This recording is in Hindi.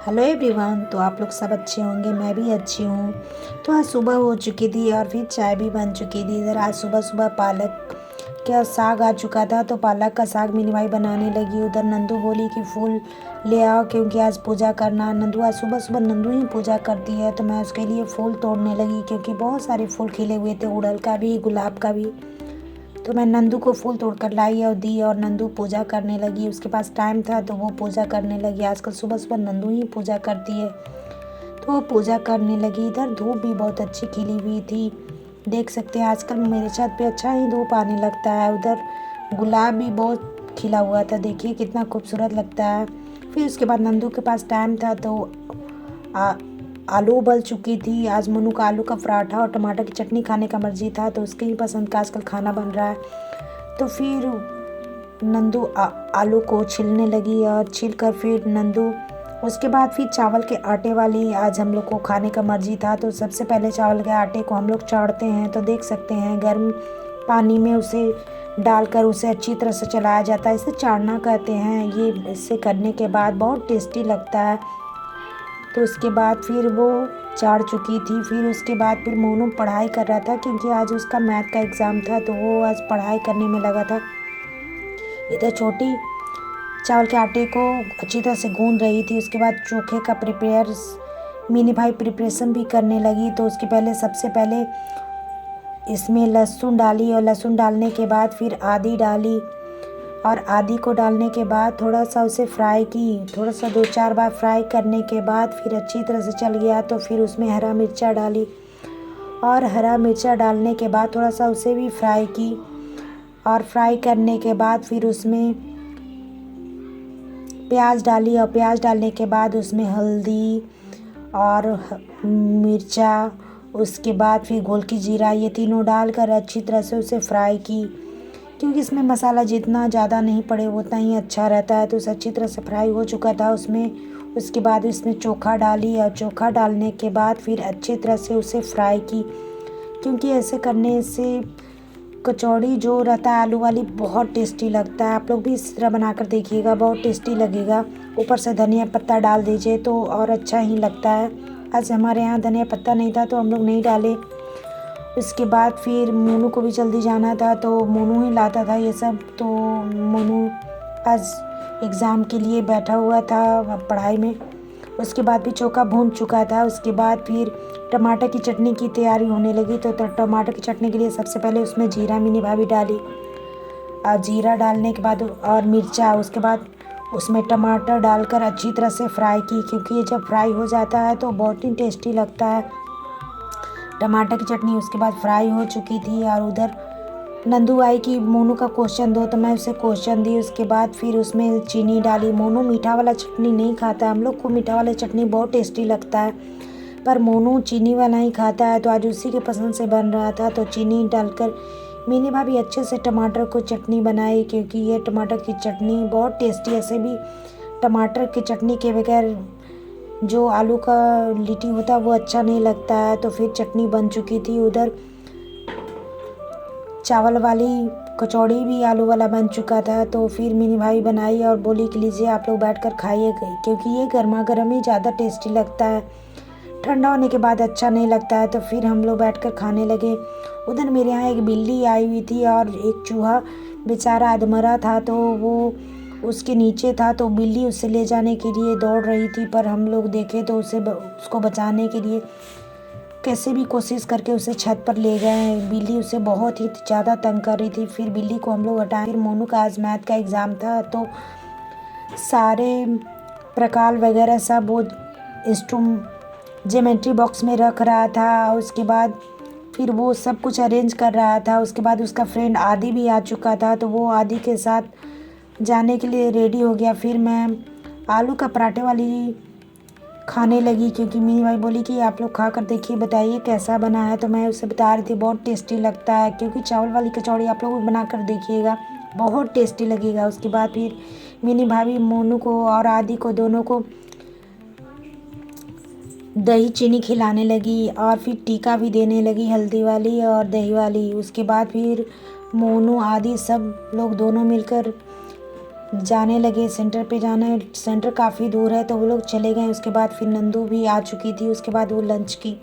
Hello everyone. तो आप लोग सब अच्छे होंगे, मैं भी अच्छी हूँ। तो आज सुबह हो चुकी थी और फिर चाय भी बन चुकी थी। इधर आज सुबह सुबह पालक का साग आ चुका था, तो पालक का साग मेरी भाई बनाने लगी। उधर नंदू बोली कि फूल ले आओ क्योंकि आज पूजा करना। नंदू आज सुबह सुबह नंदू ही पूजा करती है, तो मैं उसके लिए फूल तोड़ने लगी क्योंकि बहुत सारे फूल खिले हुए थे, गुड़हल का भी गुलाब का भी। तो मैं नंदू को फूल तोड़कर लाई और दी और नंदू पूजा करने लगी। उसके पास टाइम था तो वो पूजा करने लगी। आजकल सुबह सुबह नंदू ही पूजा करती है, तो वो पूजा करने लगी। इधर धूप भी बहुत अच्छी खिली हुई थी, देख सकते हैं आजकल मेरे छत पे अच्छा ही धूप आने लगता है। उधर गुलाब भी बहुत खिला हुआ था, देखिए कितना खूबसूरत लगता है। फिर उसके बाद नंदू के पास टाइम था तो आलू उबल चुकी थी। आज मनु का आलू का पराठा और टमाटर की चटनी खाने का मर्जी था, तो उसके ही पसंद का आजकल खाना बन रहा है। तो फिर नंदू आलू को छीलने लगी और छील कर फिर नंदू उसके बाद फिर चावल के आटे वाली आज हम लोग को खाने का मर्जी था। तो सबसे पहले चावल के आटे को हम लोग चाड़ते हैं, तो देख सकते हैं गर्म पानी में उसे डालकर उसे अच्छी तरह से चलाया जाता है, इसे चाड़ना कहते हैं। ये इससे करने के बाद बहुत टेस्टी लगता है। तो उसके बाद फिर वो चाड़ चुकी थी। फिर उसके बाद फिर मोनू पढ़ाई कर रहा था क्योंकि आज उसका मैथ का एग्ज़ाम था, तो वो आज पढ़ाई करने में लगा था। इधर छोटी चावल के आटे को अच्छी तरह से गूंद रही थी। उसके बाद चोखे का मिनी भाई प्रिपरेशन भी करने लगी। तो उसके पहले सबसे पहले इसमें लहसुन डाली और लहसुन डालने के बाद फिर आदि डाली और आदि को डालने के बाद थोड़ा सा उसे फ्राई की, थोड़ा सा 2-4 बार फ्राई करने के बाद फिर अच्छी तरह से चल गया। तो फिर उसमें हरा मिर्चा डाली और हरा मिर्चा डालने के बाद थोड़ा सा उसे भी फ्राई की और फ्राई करने के बाद फिर उसमें प्याज डाली और प्याज डालने के बाद उसमें हल्दी और मिर्चा, उसके बाद फिर घोल की जीरा, ये तीनों डालकर अच्छी तरह से उसे फ्राई की क्योंकि इसमें मसाला जितना ज़्यादा नहीं पड़े उतना ही अच्छा रहता है। तो उसे अच्छी तरह से फ्राई हो चुका था उसमें। उसके बाद इसमें चोखा डाली और चोखा डालने के बाद फिर अच्छी तरह से उसे फ्राई की क्योंकि ऐसे करने से कचौड़ी जो रहता है आलू वाली बहुत टेस्टी लगता है। आप लोग भी इस तरह बनाकर देखिएगा, बहुत टेस्टी लगेगा। ऊपर से धनिया पत्ता डाल दीजिए तो और अच्छा ही लगता है। आज हमारे यहाँ धनिया पत्ता नहीं था तो हम लोग नहीं डाले। उसके बाद फिर मोनू को भी जल्दी जाना था तो मोनू ही लाता था ये सब। तो मोनू आज एग्ज़ाम के लिए बैठा हुआ था पढ़ाई में। उसके बाद भी चोखा भून चुका था। उसके बाद फिर टमाटर की चटनी की तैयारी होने लगी। तो टमाटर की चटनी के लिए सबसे पहले उसमें जीरा मिनी भाभी डाली और जीरा डालने के बाद और मिर्चा, उसके बाद उसमें टमाटर डालकर अच्छी तरह से फ्राई की क्योंकि ये जब फ्राई हो जाता है तो बहुत ही टेस्टी लगता है टमाटर की चटनी। उसके बाद फ्राई हो चुकी थी और उधर नंदू आई कि मोनू का क्वेश्चन दो, तो मैं उसे क्वेश्चन दी। उसके बाद फिर उसमें चीनी डाली। मोनू मीठा वाला चटनी नहीं खाता, हम लोग को मीठा वाला चटनी बहुत टेस्टी लगता है पर मोनू चीनी वाला ही खाता है, तो आज उसी के पसंद से बन रहा था तो चीनी डालकर मिनी भाभी अच्छे से टमाटर को चटनी बनाई क्योंकि ये टमाटर की चटनी बहुत टेस्टी। ऐसे भी टमाटर की चटनी के बगैर जो आलू का लिट्टी होता है वो अच्छा नहीं लगता है। तो फिर चटनी बन चुकी थी। उधर चावल वाली कचौड़ी भी आलू वाला बन चुका था। तो फिर मिनी भाई बनाई और बोली कि लीजिए आप लोग बैठकर खाइए क्योंकि ये गर्मा गर्म ही ज़्यादा टेस्टी लगता है, ठंडा होने के बाद अच्छा नहीं लगता है। तो फिर हम लोग बैठकर खाने लगे। उधर मेरे यहाँ एक बिल्ली आई हुई थी और एक चूहा बेचारा अधमरा था, तो वो उसके नीचे था। तो बिल्ली उसे ले जाने के लिए दौड़ रही थी पर हम लोग देखे तो उसको बचाने के लिए कैसे भी कोशिश करके उसे छत पर ले गए। बिल्ली उसे बहुत ही ज़्यादा तंग कर रही थी। फिर बिल्ली को हम लोग हटाए। फिर मोनू का आज मैथ का एग्ज़ाम था तो सारे प्रकार वगैरह सब वो ज्योमेट्री बॉक्स में रख रहा था। उसके बाद फिर वो सब कुछ अरेंज कर रहा था। उसके बाद उसका फ्रेंड आदि भी आ चुका था, तो वो आदि के साथ जाने के लिए रेडी हो गया। फिर मैं आलू का पराठे वाली खाने लगी क्योंकि मेरी भाई बोली कि आप लोग खा कर देखिए, बताइए कैसा बना है। तो मैं उसे बता रही थी बहुत टेस्टी लगता है क्योंकि चावल वाली कचौड़ी आप लोग बना कर देखिएगा, बहुत टेस्टी लगेगा। उसके बाद फिर मेरी भाभी मोनू को और आदि को दोनों को दही चीनी खिलाने लगी और फिर टीका भी देने लगी, हल्दी वाली और दही वाली। उसके बाद फिर मोनू आदि सब लोग दोनों मिलकर जाने लगे, सेंटर पे जाना है, सेंटर काफ़ी दूर है तो वो लोग चले गए। उसके बाद फिर नंदू भी आ चुकी थी, उसके बाद वो लंच की